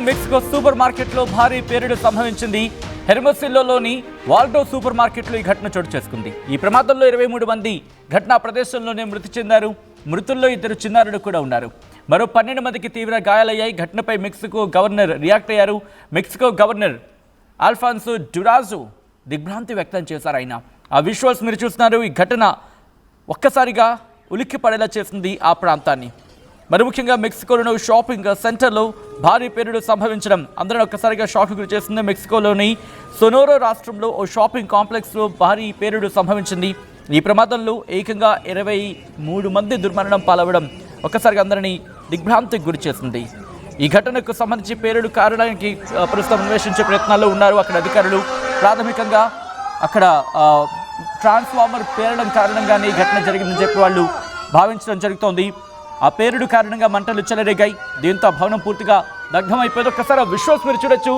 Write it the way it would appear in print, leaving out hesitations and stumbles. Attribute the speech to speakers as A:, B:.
A: Mexico super మార్కెట్లో భారీ పేలుడు సంభవించింది. హెర్మోసిల్లోని వాల్డో సూపర్ మార్కెట్లో ఈ ఘటన చోటు చేసుకుంది. ఈ ప్రమాదంలో 23 మంది ఘటనా ప్రదేశంలోనే మృతి చెందారు. మృతుల్లో 2 చిన్నారులు కూడా ఉన్నారు. మరో 12 మందికి తీవ్ర గాయాలయ్యాయి. ఘటనపై మెక్సికో గవర్నర్ రియాక్ట్ అయ్యారు. మెక్సికో గవర్నర్ ఆల్ఫాన్సో డ్యురాజో దిగ్భ్రాంతి వ్యక్తం చేశారు. ఆయన ఆ విజువల్స్ మీరు చూస్తున్నారు. ఈ ఘటన ఒక్కసారిగా ఉలిక్కి పడేలా చేసింది ఆ ప్రాంతాన్ని. మరి ముఖ్యంగా మెక్సికోలోని షాపింగ్ సెంటర్లో భారీ పేలుడు సంభవించడం అందరిని ఒక్కసారిగా షాక్ గురి చేసింది. మెక్సికోలోని సొనోరో రాష్ట్రంలో ఓ షాపింగ్ కాంప్లెక్స్లో భారీ పేలుడు సంభవించింది. ఈ ప్రమాదంలో ఏకంగా 23 మంది దుర్మరణం పాలవడం ఒక్కసారిగా అందరినీ దిగ్భ్రాంతికి గురి చేసింది. ఈ ఘటనకు సంబంధించి పేలుడు కారణానికి ప్రస్తుతం అన్వేషించే ప్రయత్నాల్లో ఉన్నారు అక్కడ అధికారులు. ప్రాథమికంగా అక్కడ ట్రాన్స్ఫార్మర్ పేలడం కారణంగానే ఈ ఘటన జరిగిందని చెప్పి వాళ్ళు భావించడం జరుగుతోంది. ఆ పేలుడు కారణంగా మంటలు చెలరేగాయి. దీంతో భవనం పూర్తిగా దగ్ధమైపోయింది. ఒక్కసారి ఆ విజువల్స్ మీరు చూడొచ్చు.